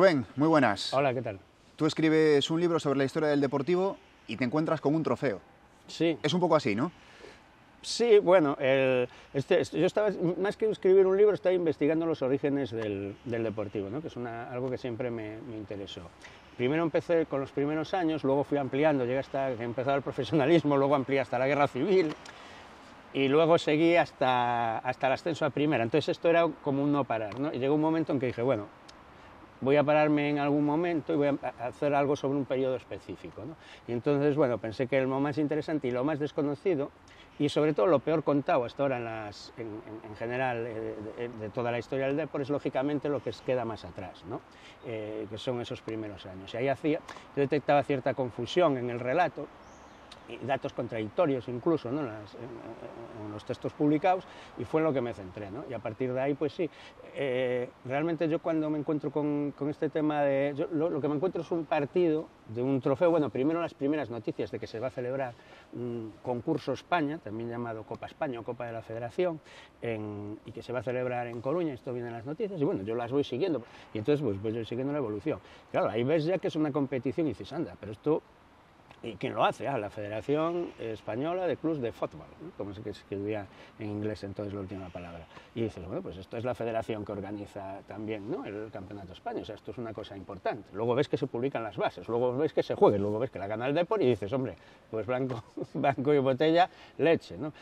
Rubén, muy buenas. Hola, ¿qué tal? Tú escribes un libro sobre la historia del Deportivo y te encuentras con un trofeo. Sí. Es un poco así, ¿no? Sí, bueno, yo estaba, más que escribir un libro, estaba investigando los orígenes del Deportivo, ¿no? Que es algo que siempre me interesó. Primero empecé con los primeros años, luego fui ampliando, llegué hasta que empezaba el profesionalismo, luego amplié hasta la Guerra Civil y luego seguí hasta el ascenso a primera. Entonces esto era como un no parar, ¿no? Y llegó un momento en que dije, bueno, voy a pararme en algún momento y voy a hacer algo sobre un periodo específico, ¿no? Y entonces, bueno, pensé que lo más interesante y lo más desconocido, y sobre todo lo peor contado hasta ahora en general de toda la historia del deporte, es lógicamente lo que queda más atrás, ¿no? Que son esos primeros años. Y ahí yo detectaba cierta confusión en el relato, y datos contradictorios incluso, ¿no? en los textos publicados, y fue en lo que me centré, ¿no? Y a partir de ahí, pues sí, realmente yo cuando me encuentro con este tema lo que me encuentro es un partido de un trofeo. Bueno, primero las primeras noticias de que se va a celebrar un concurso España, también llamado Copa España o Copa de la Federación, y que se va a celebrar en Coruña. Esto viene en las noticias, y bueno, yo las voy siguiendo, y entonces pues voy siguiendo la evolución. Claro, ahí ves ya que es una competición y dices, anda, pero esto... ¿Y quién lo hace? La Federación Española de Clubs de Fútbol, ¿no? Como se escribía en inglés entonces la última palabra. Y dices, bueno, pues esto es la federación que organiza también, ¿no? El Campeonato de España, o sea, esto es una cosa importante. Luego ves que se publican las bases, luego ves que se juegue, luego ves que la gana el Depor y dices, hombre, pues blanco y botella, leche, ¿no?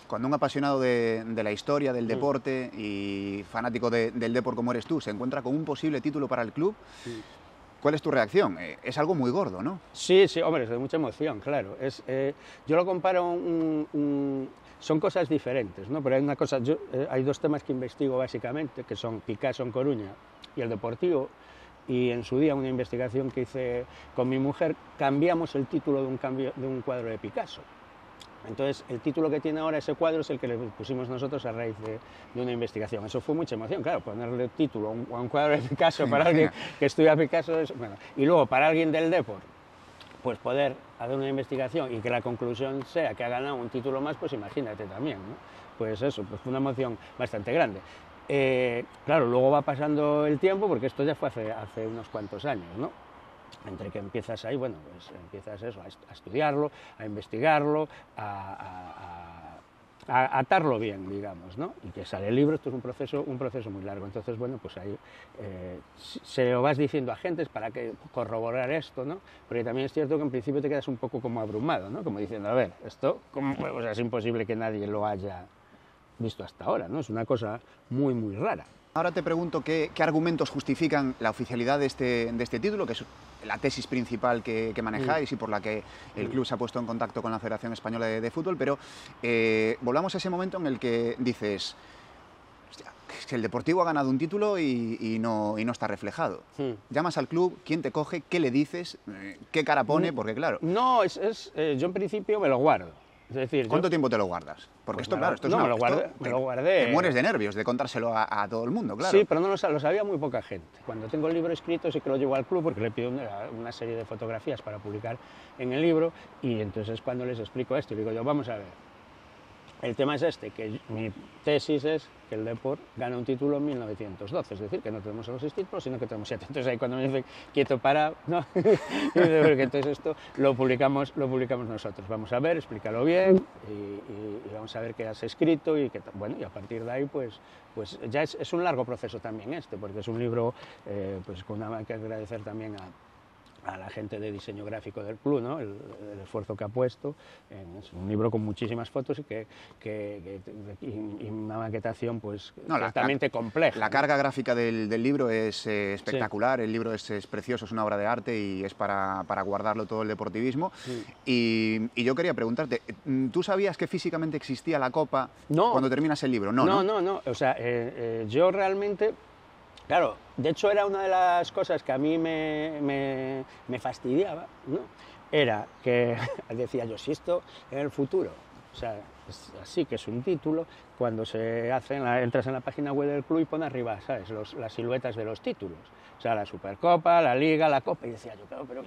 Cuando un apasionado de la historia, del deporte y fanático del Depor como eres tú, se encuentra con un posible título para el club, ¿cuál es tu reacción? Es algo muy gordo, ¿no? Sí, sí, hombre, es de mucha emoción, claro. Yo lo comparo, son cosas diferentes, ¿no? Pero hay una cosa, hay dos temas que investigo básicamente, que son Picasso en Coruña y el Deportivo, y en su día una investigación que hice con mi mujer, cambiamos el título de un cuadro de Picasso. Entonces, el título que tiene ahora ese cuadro es el que le pusimos nosotros a raíz de una investigación. Eso fue mucha emoción, claro, ponerle título a un cuadro de Picasso para alguien que estudia Picasso. Bueno, y luego, para alguien del Depor, pues poder hacer una investigación y que la conclusión sea que ha ganado un título más, pues imagínate también, ¿no? Pues eso, pues fue una emoción bastante grande. Claro, luego va pasando el tiempo, porque esto ya fue hace unos cuantos años, ¿no? Entre que empiezas ahí, bueno, pues empiezas eso, a estudiarlo, a investigarlo, a atarlo bien, digamos, ¿no? Y que sale el libro. Esto es un proceso muy largo. Entonces, bueno, pues ahí se lo vas diciendo a gentes para que corroborar esto, ¿no? Porque también es cierto que en principio te quedas un poco como abrumado, ¿no? Como diciendo, a ver, esto, o sea, es imposible que nadie lo haya visto hasta ahora, ¿no? Es una cosa muy, muy rara. Ahora te pregunto qué argumentos justifican la oficialidad de este título, que es la tesis principal que manejáis y por la que el club se ha puesto en contacto con la Federación Española de Fútbol, pero volvamos a ese momento en el que dices, hostia, es que el Deportivo ha ganado un título y no está reflejado. Llamas al club, ¿quién te coge? ¿Qué le dices? ¿Qué cara pone? Porque claro... No, yo en principio me lo guardo. Es decir, ¿cuánto tiempo te lo guardas? Porque pues esto, claro, esto es me lo guardé. Te mueres de nervios de contárselo a todo el mundo, claro. Sí, pero no lo sabía muy poca gente. Cuando tengo el libro escrito sí que lo llevo al club porque le pido una serie de fotografías para publicar en el libro, y entonces cuando les explico esto, digo yo, vamos a ver. El tema es que mi tesis es que el Depor gana un título en 1912, es decir, que no tenemos los 6 títulos, sino que tenemos 7. Entonces ahí cuando me dicen, quieto, para, ¿no? Porque entonces esto lo publicamos nosotros. Vamos a ver, explícalo bien y vamos a ver qué has escrito y a partir de ahí pues ya es un largo proceso también porque es un libro pues hay que agradecer también a la gente de diseño gráfico del club, ¿no? El esfuerzo que ha puesto. Es un libro con muchísimas fotos y una maquetación pues ciertamente compleja. La carga gráfica del libro es espectacular, sí. El libro es precioso, es una obra de arte y es para guardarlo todo el deportivismo. Sí. Y yo quería preguntarte, ¿tú sabías que físicamente existía la Copa cuando terminas el libro? No. O sea, yo realmente... Claro, de hecho era una de las cosas que a mí me fastidiaba, ¿no? Era que decía yo, si esto en el futuro, o sea, así, que es un título, cuando se hace, entras en la página web del club y pone arriba, ¿sabes?, las siluetas de los títulos. O sea, la Supercopa, la Liga, la Copa, y decía yo, claro, pero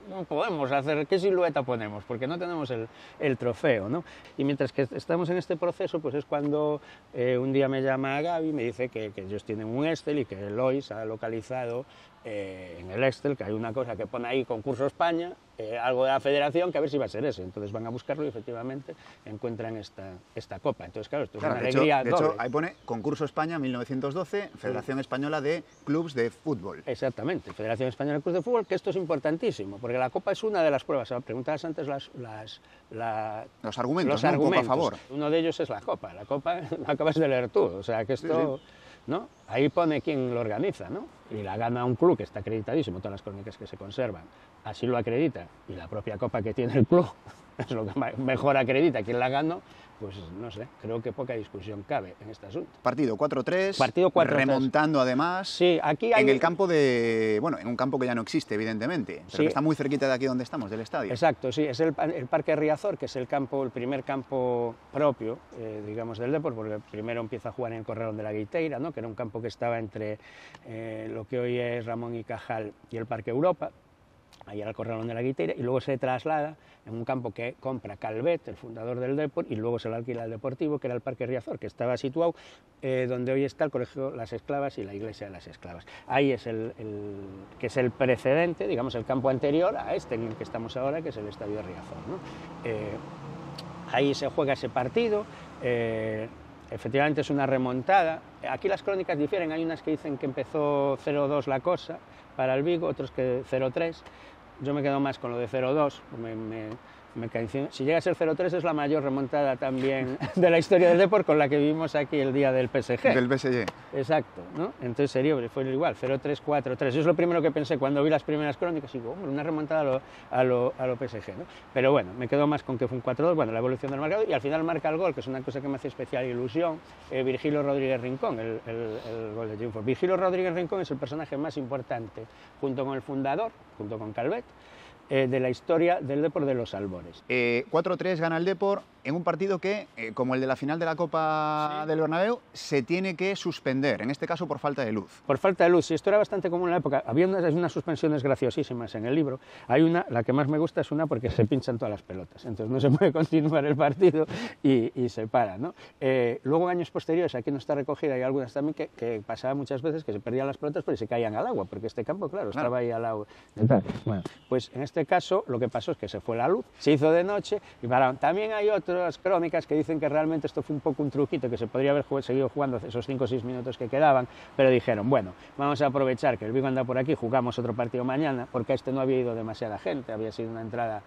no podemos hacer, ¿qué silueta ponemos? Porque no tenemos el trofeo, ¿no? Y mientras que estamos en este proceso, pues es cuando un día me llama Gaby y me dice que ellos tienen un Excel y que Lois ha localizado en el Excel que hay una cosa que pone ahí Concurso España, algo de la federación, que a ver si va a ser ese. Entonces van a buscarlo y efectivamente encuentran esta copa. Entonces, claro, esto es una alegría doble. De hecho, ahí pone Concurso España 1912, Federación Española de Clubs de Fútbol. Exactamente, Federación Española de Clubs de Fútbol, que esto es importantísimo, porque la copa es una de las pruebas. Preguntabas antes los argumentos, ¿no? Copa a favor. Uno de ellos es la copa. La copa la acabas de leer tú, o sea que esto... Sí. ¿No? Ahí pone quién lo organiza, ¿no? Y la gana un club que está acreditadísimo, todas las crónicas que se conservan, así lo acredita, y la propia copa que tiene el club es lo que mejor acredita quién la ganó, pues no sé, creo que poca discusión cabe en este asunto. Partido 4-3, partido 4-3, remontando además, sí, aquí hay... en el campo de, bueno, en un campo que ya no existe, evidentemente, pero sí, que está muy cerquita de aquí donde estamos, del estadio. Exacto, sí, es el Parque Riazor, que es el primer campo propio, digamos, del Depor, porque primero empieza a jugar en el Corralón de la Guiteira, ¿no?, que era un campo que estaba entre lo que hoy es Ramón y Cajal y el Parque Europa, ahí era el Corralón de la Guiteira, y luego se traslada en un campo que compra Calvet, el fundador del Depor, y luego se lo alquila al Deportivo, que era el Parque Riazor, que estaba situado donde hoy está el Colegio Las Esclavas y la Iglesia de las Esclavas. Ahí es que es el precedente, digamos, el campo anterior a este en el que estamos ahora, que es el Estadio de Riazor, ¿no? Ahí se juega ese partido, efectivamente es una remontada. Aquí las crónicas difieren, hay unas que dicen que empezó 0-2 la cosa para el Vigo, otros que 0-3. Yo me quedo más con lo de 0-2, si llega a ser 0-3 es la mayor remontada también de la historia del Depor, con la que vivimos aquí el día del PSG. Del PSG. Exacto, ¿no? Entonces fue igual, 0-3, 4-3. Eso es lo primero que pensé cuando vi las primeras crónicas, y digo, hombre, una remontada a lo PSG, ¿no? Pero bueno, me quedo más con que fue un 4-2, bueno, la evolución del marcador, y al final marca el gol, que es una cosa que me hace especial ilusión, Virgilio Rodríguez Rincón, el gol de triunfo. Virgilio Rodríguez Rincón es el personaje más importante, junto con el fundador, junto con Calvet, de la historia del Depor de los Albores. 4-3 gana el Depor en un partido que, como el de la final de la Copa del Bernabéu, se tiene que suspender, en este caso por falta de luz. Por falta de luz, sí, esto era bastante común en la época. Había unas suspensiones graciosísimas en el libro. Hay una, la que más me gusta es una porque se pinchan todas las pelotas, entonces no se puede continuar el partido y se para, ¿no? Luego, en años posteriores, aquí no está recogida, hay algunas también que pasaba muchas veces que se perdían las pelotas porque se caían al agua, porque este campo, claro, estaba ahí al lado del tal. Bueno, pues en este caso lo que pasó es que se fue la luz, se hizo de noche y pararon. También hay otras crónicas que dicen que realmente esto fue un poco un truquito, que se podría haber seguido jugando esos 5 o 6 minutos que quedaban, pero dijeron, bueno, vamos a aprovechar que el Vigo anda por aquí, jugamos otro partido mañana, porque a este no había ido demasiada gente, había sido una entrada...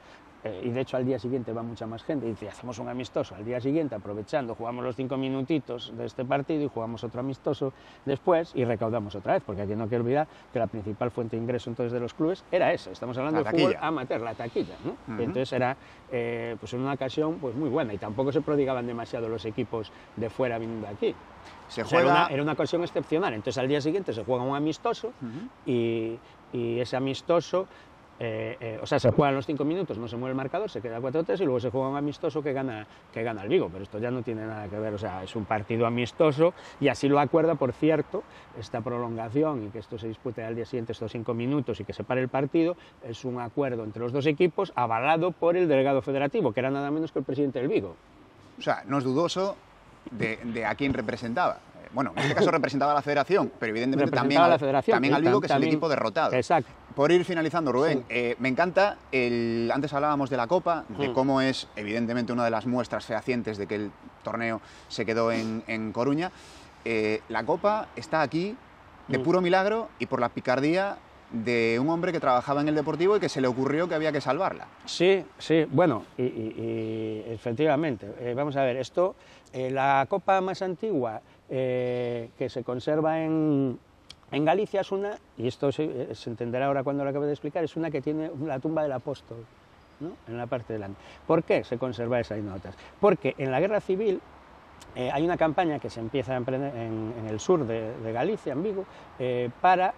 y de hecho al día siguiente va mucha más gente, y dice, hacemos un amistoso al día siguiente, aprovechando, jugamos los 5 minutitos de este partido y jugamos otro amistoso después y recaudamos otra vez, porque aquí no hay que olvidar que la principal fuente de ingreso entonces de los clubes era esa, estamos hablando de fútbol amateur, la taquilla, ¿no? Y entonces era pues en una ocasión pues muy buena, y tampoco se prodigaban demasiado los equipos de fuera viniendo aquí. Se juega... era una ocasión excepcional, entonces al día siguiente se juega un amistoso y ese amistoso... o sea, se juegan los 5 minutos, no se mueve el marcador, se queda 4-3 y luego se juega un amistoso que gana el Vigo, pero esto ya no tiene nada que ver, o sea, es un partido amistoso y así lo acuerda, por cierto, esta prolongación y que esto se dispute al día siguiente estos 5 minutos y que se pare el partido, es un acuerdo entre los dos equipos avalado por el delegado federativo, que era nada menos que el presidente del Vigo. O sea, no es dudoso de a quién representaba. Bueno, en este caso representaba a la Federación, pero evidentemente también al Vigo, que es el equipo derrotado. Exacto. Por ir finalizando, Rubén, me encanta, antes hablábamos de la Copa, de cómo es evidentemente una de las muestras fehacientes de que el torneo se quedó en Coruña. La Copa está aquí de puro milagro y por la picardía de un hombre que trabajaba en el Deportivo y que se le ocurrió que había que salvarla. Sí, sí, bueno, y efectivamente, vamos a ver, esto, la copa más antigua que se conserva en Galicia es una, y esto se entenderá ahora cuando lo acabe de explicar, es una que tiene la tumba del apóstol, ¿no?, en la parte delante. ¿Por qué se conserva esas notas? Porque en la guerra civil hay una campaña que se empieza a emprender en el sur de Galicia, en Vigo, para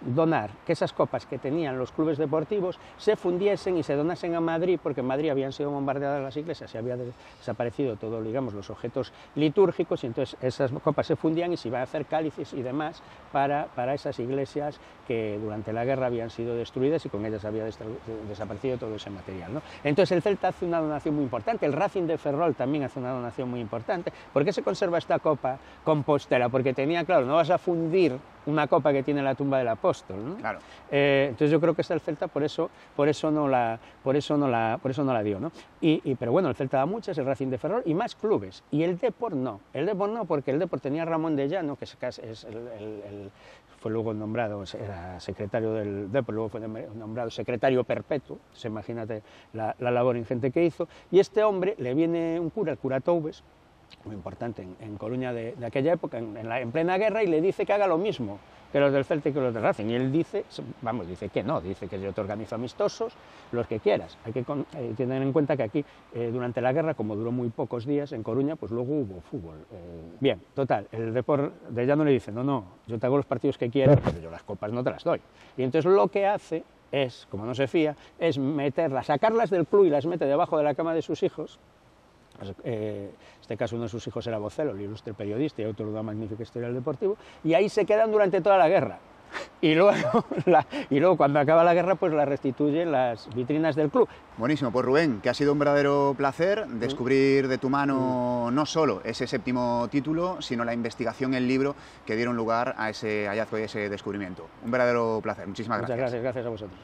donar que esas copas que tenían los clubes deportivos se fundiesen y se donasen a Madrid, porque en Madrid habían sido bombardeadas las iglesias y había desaparecido todo, digamos, los objetos litúrgicos, y entonces esas copas se fundían y se iban a hacer cálices y demás para esas iglesias que durante la guerra habían sido destruidas y con ellas había desaparecido todo ese material, ¿no? Entonces el Celta hace una donación muy importante, el Racing de Ferrol también hace una donación muy importante. ¿Por qué se conserva esta copa compostela? Porque tenía, claro, no vas a fundir una copa que tiene la tumba del apóstol, ¿no? Claro. Entonces yo creo que está el Celta, por eso no la dio, ¿no? Pero bueno, el Celta da muchas, el Racing de Ferrol y más clubes, y el Depor no, porque el Depor tenía a Ramón de Llano, que fue luego nombrado, era secretario del Depor, luego fue nombrado secretario perpetuo, pues imagínate la labor ingente que hizo, y este hombre le viene un cura, el cura Toubes, muy importante en Coruña de aquella época, en plena guerra, y le dice que haga lo mismo que los del Celta y que los del Racing, y él dice que no, dice que yo te organizo amistosos, los que quieras. Hay que tener en cuenta que aquí, durante la guerra, como duró muy pocos días, en Coruña, pues luego hubo fútbol. Bien, total, el Depor de Llano le dice, no, yo te hago los partidos que quieras, pero yo las copas no te las doy. Y entonces lo que hace es, como no se fía, es meterlas, sacarlas del club y las mete debajo de la cama de sus hijos. En este caso uno de sus hijos era Bocelo, el ilustre periodista y autor de una magnífica historia del Deportivo, y ahí se quedan durante toda la guerra. Y luego cuando acaba la guerra, pues la restituyen las vitrinas del club. Buenísimo, pues Rubén, que ha sido un verdadero placer descubrir de tu mano no solo ese 7º título, sino la investigación, el libro que dieron lugar a ese hallazgo y ese descubrimiento. Un verdadero placer, muchísimas gracias. Muchas gracias a vosotros.